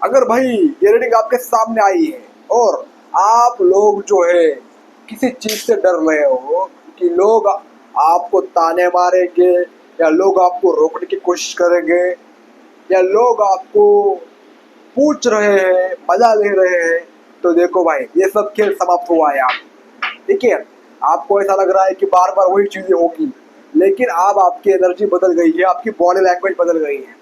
अगर भाई ये रीडिंग आपके सामने आई है और आप लोग जो है किसी चीज से डर रहे हो कि लोग आपको ताने मारेंगे या लोग आपको रोकने की कोशिश करेंगे या लोग आपको पूछ रहे हैं, मजा ले रहे हैं, तो देखो भाई ये सब खेल समाप्त हुआ है। आप ठीक है, आपको ऐसा लग रहा है कि बार बार वही चीजें होगी, लेकिन अब आपकी एनर्जी बदल गई है, आपकी बॉडी लैंग्वेज बदल गई है।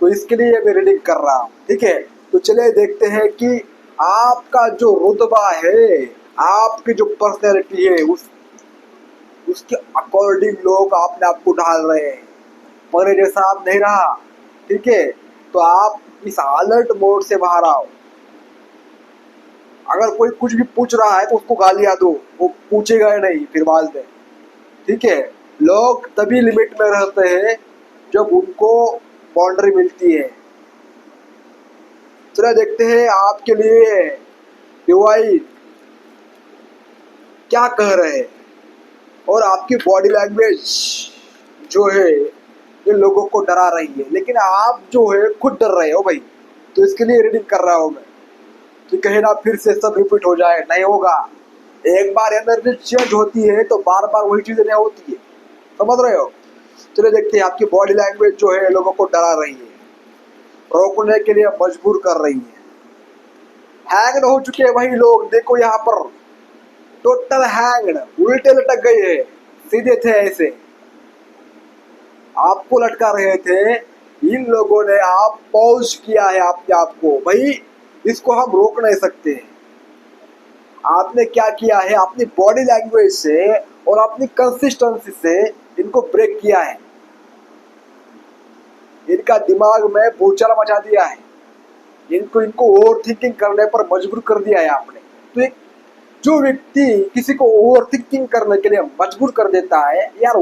तो इसके लिए मैं रीडिंग कर रहा हूँ। ठीक है, तो चलिए देखते हैं कि आपका जो रुतबा है, आपकी जो पर्सनैलिटी है, उसके अकॉर्डिंग लोग अपने आप को ढाल रहे हैं। पहले जैसा आप नहीं रहा। ठीक है, तो आप इस अलर्ट मोड से बाहर आओ। अगर कोई कुछ भी पूछ रहा है तो उसको गालियां दो, वो पूछेगा ही नहीं फिर बाद में। ठीक है, लोग तभी लिमिट में रहते हैं जब उनको बाउंड्री मिलती है। चलिए देखते हैं आपके लिए डिवाइन क्या कह रहे हैं और आपकी बॉडी लैंग्वेज जो है ये लोगों को डरा रही है, लेकिन आप जो है खुद डर रहे हो भाई। तो इसके लिए रीडिंग कर रहा हूं मैं कि कहीं ना फिर से सब रिपीट हो जाए। नहीं होगा। एक बार एनर्जी चेंज होती है तो बार बार वही चीजें नहीं होती है। समझ रहे हो? चलिए देखते हैं आपकी बॉडी लैंग्वेज जो है लोगों को डरा रही है, रोकने के लिए मजबूर कर रही है। हैंग्ड हो चुके हैं भाई लोग। देखो यहाँ पर टोटल हैंग्ड, उल्टे लटक गए हैं। सीधे थे ऐसे, आपको लटका रहे थे। इन लोगों ने आप पॉज किया है आपने आप को भाई। इसको हम रोक नहीं सकते। आपने क्या किया है, अपनी बॉडी लैंग्वेज से और अपनी कंसिस्टेंसी से इनको ब्रेक किया है। इनका दिमाग में भूचाल मचा दिया है। इनको ओवर थिंकिंग करने पर मजबूर कर दिया है आपने। तो एक जो व्यक्ति किसी को ओवर थिंकिंग करने के लिए मजबूर कर देता है यार,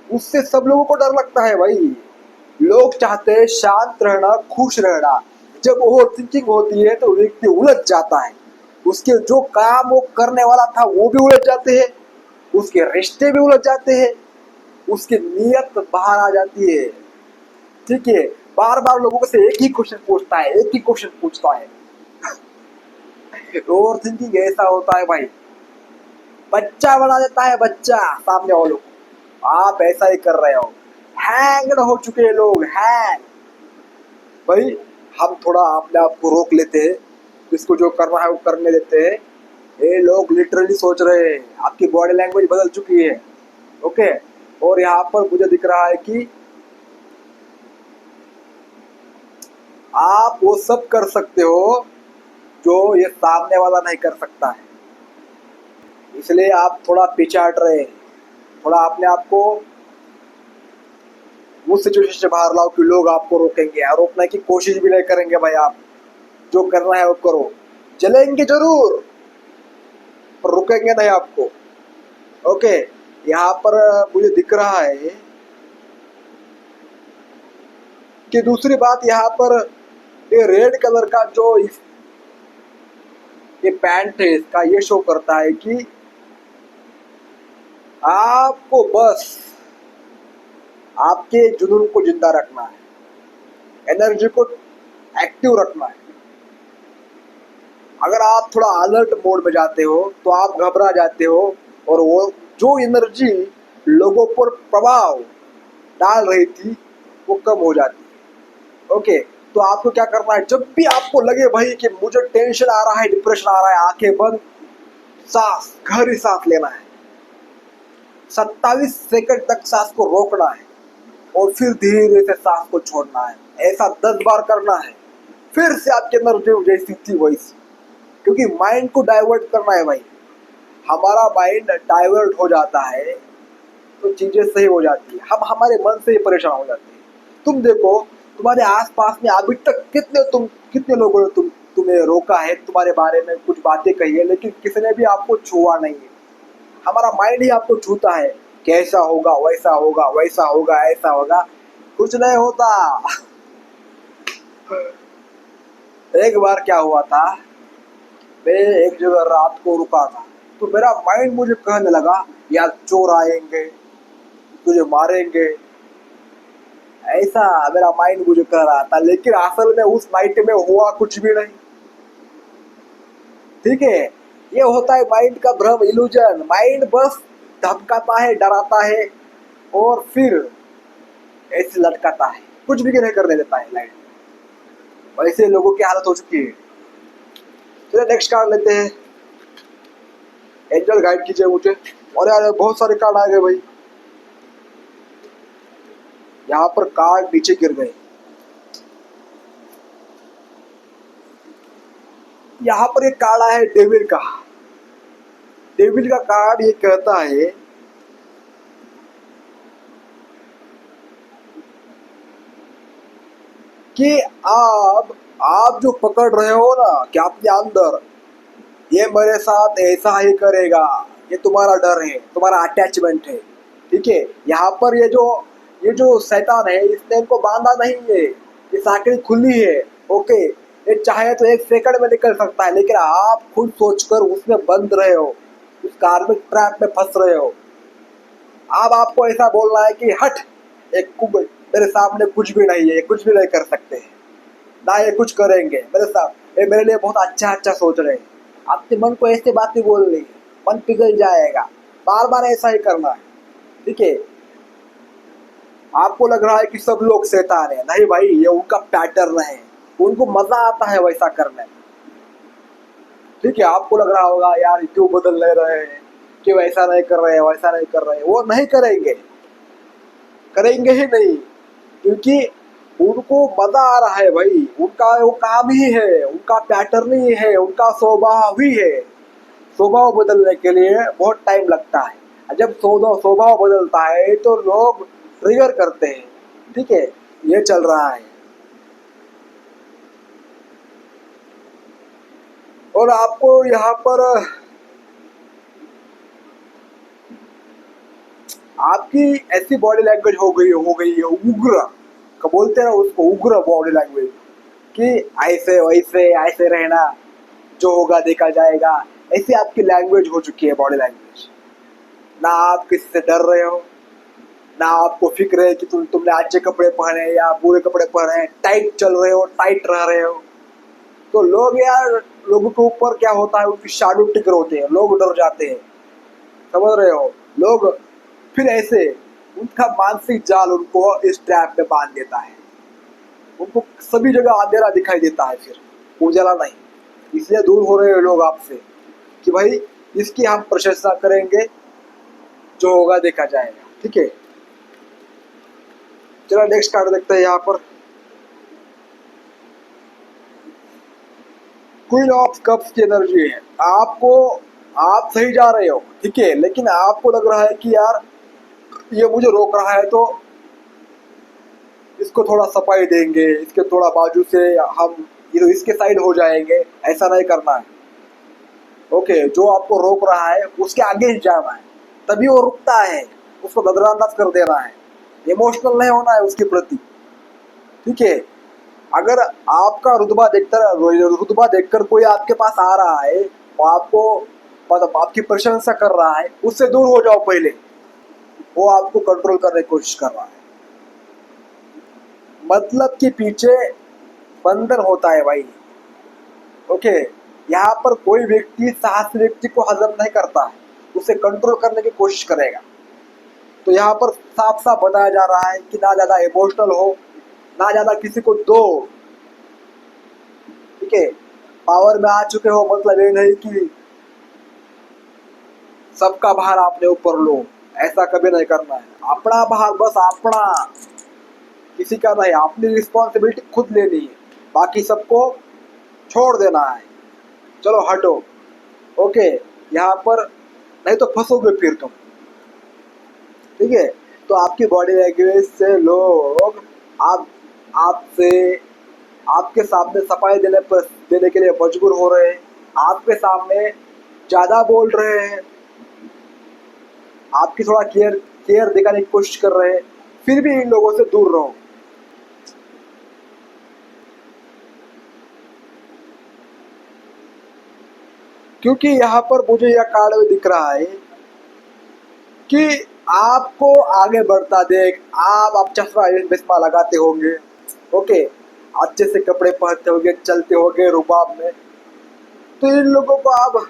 उससे सब लोगों को डर लगता है भाई। लोग चाहते हैं शांत रहना, खुश रहना। जब ओवर थिंकिंग होती है तो व्यक्ति उलझ जाता है। उसके जो काम वो करने वाला था वो भी उलझ जाते हैं, उसके रिश्ते भी उलझ जाते हैं, उसकी नीयत बाहर आ जाती है। ठीक है, बार बार लोगों से एक ही क्वेश्चन पूछता है, एक ही क्वेश्चन पूछता है। ओवर थिंकिंग ऐसा होता है भाई, बच्चा बना देता है बच्चा सामने वालों को। आप ऐसा ही कर रहे हो। हैंग्ड हो चुके हैं लोग, हैंग भाई। हम थोड़ा अपने आप को रोक लेते हैं, इसको जो करना है वो करने देते हैं। ये लोग लिटरली सोच रहे हैं, आपकी बॉडी लैंग्वेज बदल चुकी है। ओके, और यहाँ पर मुझे दिख रहा है कि आप वो सब कर सकते हो जो ये सामने वाला नहीं कर सकता है। इसलिए आप थोड़ा पीछे हट रहे हैं। थोड़ा अपने आप को उस सिचुएशन से बाहर लाओ कि लोग आपको रोकेंगे, और रोकने की कोशिश भी नहीं करेंगे भाई। आप जो करना है वो करो। जलेंगे जरूर पर रुकेंगे नहीं आपको। ओके, यहाँ पर मुझे दिख रहा है कि दूसरी बात यहाँ पर ये रेड कलर का जो ये पैंट है इसका, ये शो करता है कि आपको बस आपके जुनून को जिंदा रखना है, एनर्जी को एक्टिव रखना है। अगर आप थोड़ा अलर्ट मोड में जाते हो तो आप घबरा जाते हो, और वो जो एनर्जी लोगों पर प्रभाव डाल रही थी वो कम हो जाती है। ओके, तो आपको क्या करना है, जब भी आपको लगे भाई कि मुझे टेंशन आ रहा है, डिप्रेशन आ रहा है, आंखें बंद, सांस गहरी सांस लेना है। 27 सेकंड तक सांस को रोकना है और फिर धीरे से सांस को छोड़ना है। ऐसा 10 बार करना है। फिर से आपके एनर्जी जैसी थी वैसी, क्योंकि माइंड को डाइवर्ट करना है भाई। हमारा माइंड डाइवर्ट हो जाता है तो चीजें सही हो जाती है। हम हमारे मन से ही परेशान हो जाते हैं। तुम देखो, तुम्हारे आसपास में अभी तक कितने लोगों ने तुम्हें रोका है, तुम्हारे बारे में कुछ बातें कही है, लेकिन किसी ने भी आपको छुआ नहीं है। हमारा माइंड ही आपको छूता है, कैसा होगा, वैसा होगा, वैसा होगा, ऐसा होगा। कुछ नहीं होता। एक बार क्या हुआ था, मैं एक जगह रात को रुका था, तो मेरा माइंड मुझे कहने लगा यार चोर आएंगे, तुझे मारेंगे, ऐसा मेरा माइंड मुझे कह रहा था, लेकिन असल में उस नाइट में हुआ कुछ भी नहीं। ठीक है, ये होता है माइंड का भ्रम, इल्यूजन। माइंड बस धमकाता है, डराता है और फिर ऐसे लटकाता है, कुछ भी नहीं करने देता है लाइट। वैसे लोगों की हालत हो चुकी है। चलिए नेक्स्ट कार्ड लेते हैं। एंजल गाइड कीजिए मुझे। और यार बहुत सारे कार्ड आ गए भाई। यहाँ पर कार्ड नीचे गिर गए। यहाँ पर एक कार्ड आया है डेविल का। डेविल का कार्ड ये कहता है कि आप जो पकड़ रहे हो ना कि आपके अंदर, ये मेरे साथ ऐसा ही करेगा, ये तुम्हारा डर है, तुम्हारा अटैचमेंट है। ठीक है, यहाँ पर ये जो शैतान है, इसने इनको बांधा नहीं है, ये साकड़ी खुली है। ओके, ये चाहे तो एक सेकंड में निकल सकता है, लेकिन आप खुद सोचकर उसमें बंद रहे हो, उस कार्मिक ट्रैप में फंस रहे हो। अब आपको ऐसा बोलना है कि हट, एक कुब मेरे सामने कुछ भी नहीं है, ये कुछ भी नहीं कर सकते ना, ये कुछ करेंगे मेरे साथ, ये मेरे लिए बहुत अच्छा अच्छा सोच रहे हैं। आपके मन को ऐसे बातें बोल रही है, मन पिघल जाएगा। बार बार ऐसा ही करना है। ठीक है, आपको लग रहा है कि सब लोग शैतान है, नहीं भाई, ये उनका पैटर्न है, उनको मजा आता है वैसा करने में। ठीक है, आपको लग रहा होगा यार क्यों बदल नहीं रहे हैं, क्यों ऐसा नहीं कर रहे हैं, वैसा नहीं कर रहे हैं। वो नहीं करेंगे, करेंगे ही नहीं, क्योंकि उनको मजा आ रहा है भाई। उनका वो काम ही है, उनका पैटर्न ही है, उनका स्वभाव ही है। स्वभाव बदलने के लिए बहुत टाइम लगता है। जब स्वभाव बदलता है तो लोग ट्रिगर करते हैं। ठीक है, ये चल रहा है। और आपको यहाँ पर आपकी ऐसी बॉडी लैंग्वेज हो गई है उग्र, का बोलते हैं उसको, उग्र बॉडी लैंग्वेज, कि ऐसे वैसे ऐसे रहना, जो होगा देखा जाएगा। ऐसी आपकी लैंग्वेज हो चुकी है, बॉडी लैंग्वेज। ना आप किसी से डर रहे हो, ना आपको फिक्र है कि तुमने अच्छे कपड़े पहने या बुरे कपड़े पहने, टाइट चल रहे हो, टाइट रह रहे हो। तो लोग यार, लोगों के ऊपर क्या होता है, उनकी शाडो टिकर होते हैं, लोग डर जाते हैं। समझ रहे हो, लोग फिर ऐसे, उनका मानसिक जाल उनको इस ट्रैप में बांध देता है। उनको सभी जगह अंधेरा दिखाई देता है, फिर उजाला नहीं। इसलिए दूर हो रहे हैं लोग आपसे, कि भाई इसकी हम प्रशंसा करेंगे, जो होगा देखा जाएगा। ठीक है, चलो नेक्स्ट कार्ड देखते हैं। यहाँ पर क्वीन ऑफ कप्स की एनर्जी है। आप सही जा रहे हो, ठीक है, लेकिन आपको लग रहा है कि यार ये मुझे रोक रहा है, तो इसको थोड़ा सफाई देंगे, इसके थोड़ा बाजू से हम ये इसके साइड हो जाएंगे। ऐसा नहीं करना है। ओके, जो आपको रोक रहा है उसके आगे ही जाना है, तभी वो रुकता है। उसको नजरअंदाज कर देना है, इमोशनल नहीं होना है उसके प्रति। ठीक है, अगर आपका रुतबा देखकर कोई आपके पास आ रहा है, वो आपको मतलब आपकी प्रशंसा कर रहा है, उससे दूर हो जाओ पहले। वो आपको कंट्रोल करने की कोशिश कर रहा है। मतलब कि पीछे बंधन होता है भाई। ओके, यहाँ पर कोई व्यक्ति साहसी व्यक्ति को हजम नहीं करता है, उसे कंट्रोल करने की कोशिश करेगा। तो यहाँ पर साफ साफ बताया जा रहा है कि ना ज्यादा इमोशनल हो, ना ज्यादा किसी को दो। ठीक है, पावर में आ चुके हो मतलब ये नहीं कि सबका भार अपने ऊपर लो, ऐसा कभी नहीं करना है। अपना भार बस अपना, किसी का नहीं। अपनी रिस्पॉन्सिबिलिटी खुद लेनी है, बाकी सबको छोड़ देना है। चलो हटो। ओके, यहाँ पर नहीं तो फंसोगे फिर तुम। ठीक है, तो आपकी बॉडी लैंग्वेज से लोग आप आपसे आपके सामने सफाई देने के लिए मजबूर हो रहे हैं। आपके सामने ज्यादा बोल रहे हैं, आपकी थोड़ा केयर दिखाने की कोशिश कर रहे हैं। फिर भी इन लोगों से दूर रहो। क्योंकि यहाँ पर मुझे यह कार्ड में दिख रहा है कि आपको आगे बढ़ता देख आप चश्मा बिस्मा लगाते होंगे, ओके, अच्छे से कपड़े पहनते होंगे, चलते होंगे रुबाब में, तो इन लोगों को अब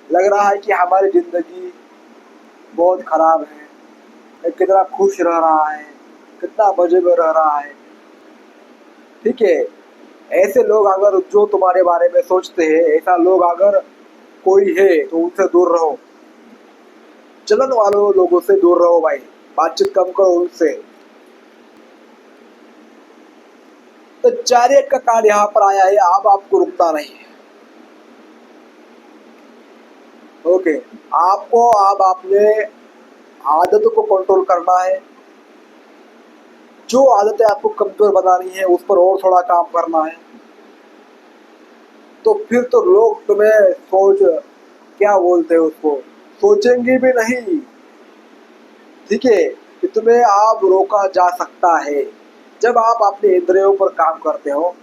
लग रहा है कि हमारी जिंदगी बहुत खराब है, ये कितना खुश रह रहा है, कितना मजे में रह रहा है। ठीक है, ऐसे लोग अगर जो तुम्हारे बारे में सोचते हैं, ऐसा लोग अगर कोई है तो उनसे दूर रहो, जलन वालों लोगों से दूर रहो भाई, बातचीत कम करो उनसे। तो चैरियट का कार्ड यहाँ पर आया है, अब आपको रुकना नहीं है, ओके। आपको अब अपने आदतों को कंट्रोल करना है, जो आदतें आपको कमजोर बनानी है उस पर और थोड़ा काम करना है। तो फिर तो लोग तुम्हें क्या बोलते हैं उसको, सोचेंगे भी नहीं, ठीक है, कि तुम्हें आप रोका जा सकता है। जब आप अपने इंद्रियों पर काम करते हो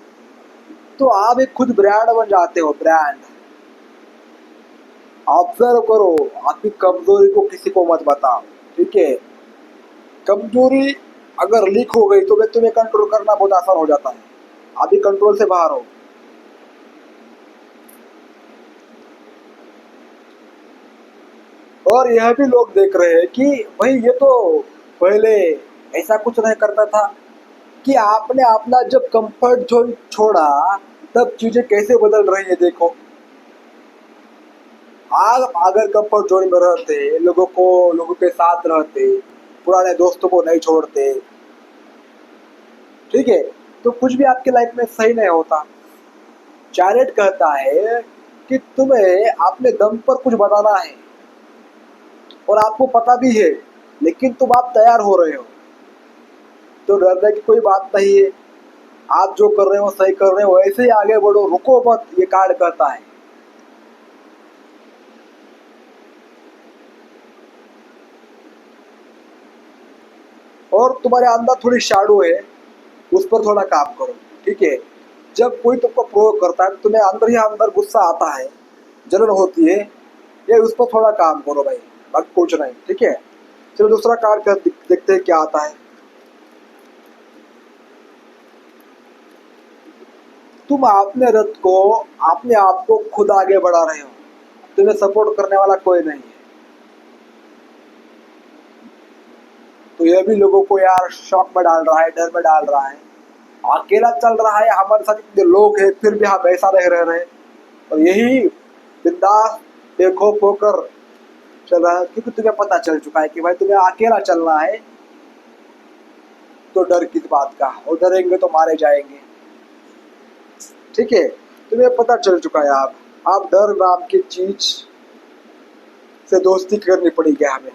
तो आप एक खुद ब्रांड बन जाते हो, ब्रांड। ऑब्जर्व करो, आपकी कमजोरी को किसी को मत बताओ, ठीक है। कमजोरी अगर लीक हो गई तो फिर तुम्हें कंट्रोल करना बहुत आसान हो जाता है, अभी कंट्रोल से बाहर हो। और यह भी लोग देख रहे हैं कि भाई ये तो पहले ऐसा कुछ नहीं करता था, कि आपने अपना जब कंफर्ट जोन छोड़ा तब चीजें कैसे बदल रही है देखो। आप अगर कंफर्ट जोन में रहते, लोगों के साथ रहते, पुराने दोस्तों को नहीं छोड़ते, ठीक है, तो कुछ भी आपकी लाइफ में सही नहीं होता। चैरेट कहता है कि तुम्हें अपने दम पर कुछ बताना है और आपको पता भी है, लेकिन तुम आप तैयार हो रहे हो, तो डरने की कोई बात नहीं है। आप जो कर रहे हो सही कर रहे हो, ऐसे ही आगे बढ़ो, रुको मत, ये कार्ड कहता है। और तुम्हारे अंदर थोड़ी शैडो है, उस पर थोड़ा काम करो, ठीक है। जब कोई तुमको प्रोवोक करता है तो तुम्हें अंदर ही अंदर गुस्सा आता है, जलन होती है, ये उस पर थोड़ा काम करो भाई, बाकी कुछ नहीं, ठीक है। चलो दूसरा कार्ड कर देखते हैं क्या आता है। तुम अपने रथ को, अपने आप को खुद आगे बढ़ा रहे हो, तुम्हें सपोर्ट करने वाला कोई नहीं है। तो यह भी लोगों को यार शॉक में डाल रहा है, डर में डाल रहा है। अकेला चल रहा है, हमारे साथ इतने लोग हैं फिर भी हम ऐसा नहीं रह रहे, और यही बिंदास बेखौफ होकर चल रहा है, क्योंकि तुम्हें पता चल चुका है कि भाई तुम्हें अकेला चलना है, तो डर किस बात का, और डरेंगे तो मारे जाएंगे, ठीक है। तुम्हें पता चल चुका है, आप डर नाम की चीज से दोस्ती करनी पड़ेगी हमें,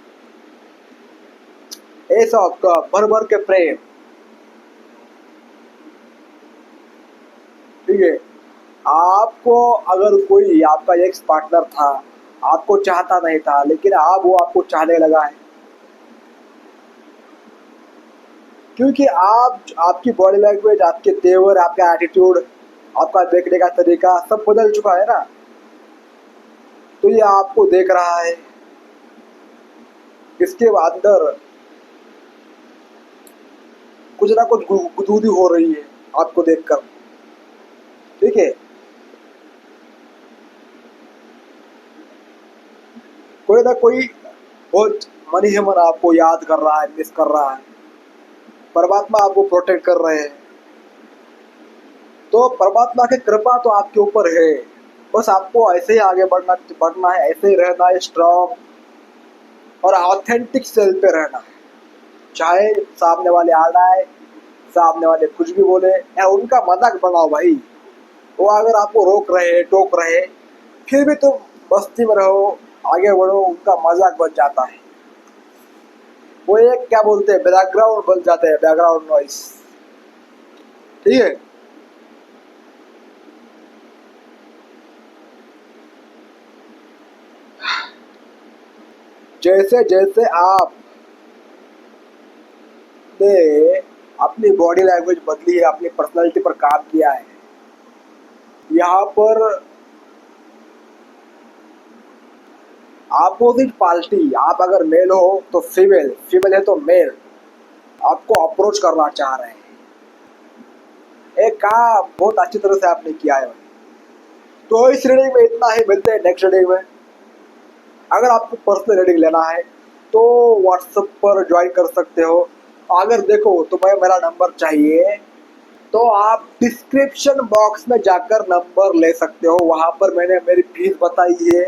ऐसा आपका भर भर के प्रेम, ठीक है। आपको अगर कोई आपका एक्स पार्टनर था, आपको चाहता नहीं था, लेकिन अब वो आपको चाहने लगा है, क्योंकि आपकी बॉडी लैंग्वेज, आपके तेवर, आपका एटीट्यूड, आपका देखने का तरीका सब बदल चुका है ना, तो ये आपको देख रहा है, इसके अंदर कुछ ना कुछ गुदगुदी हो रही है आपको देखकर, ठीक है। कोई ना कोई बहुत मन ही मन आपको याद कर रहा है, मिस कर रहा है, परमात्मा आपको प्रोटेक्ट कर रहे हैं। तो परमात्मा की कृपा तो आपके ऊपर है, बस आपको ऐसे ही आगे बढ़ना है, ऐसे ही रहना है, स्ट्रॉन्ग और ऑथेंटिक सेल्फ पे रहना है। चाहे सामने वाले आ जाए, सामने वाले कुछ भी बोले, या उनका मजाक बनाओ भाई, वो अगर आपको रोक रहे, टोक रहे, फिर भी तुम मस्ती में रहो, आगे बढ़ो, उनका मजाक बन जाता है। वो एक क्या बोलते हैं, बैकग्राउंड बन जाते हैं, बैकग्राउंड नॉइस, ठीक है। जैसे जैसे आप ने अपनी बॉडी लैंग्वेज बदली है, अपनी पर्सनालिटी पर काम किया है, यहाँ पर अपोजिट पार्टी, आप अगर मेल हो तो फीमेल, फीमेल है तो मेल, आपको अप्रोच करना चाह रहे हैं। एक काम बहुत अच्छी तरह से आपने किया है। तो इस रीडिंग में इतना ही, मिलते हैं नेक्स्ट रीडिंग में। अगर आपको पर्सनल रीडिंग लेना है तो व्हाट्सएप पर ज्वाइन कर सकते हो। अगर देखो तुम्हें मेरा नंबर चाहिए तो आप डिस्क्रिप्शन बॉक्स में जाकर नंबर ले सकते हो। वहाँ पर मैंने मेरी फीस बताई है,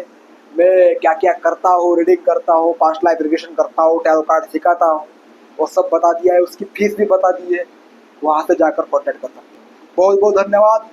मैं क्या क्या करता हूँ, रीडिंग करता हूँ, पास्ट लाइफ रिग्रेशन करता हूँ, टैरो कार्ड सिखाता हूँ, वो सब बता दिया है। उसकी फीस भी बता दी है, वहाँ से जाकर कॉन्टैक्ट कर सकते हो। बहुत बहुत धन्यवाद।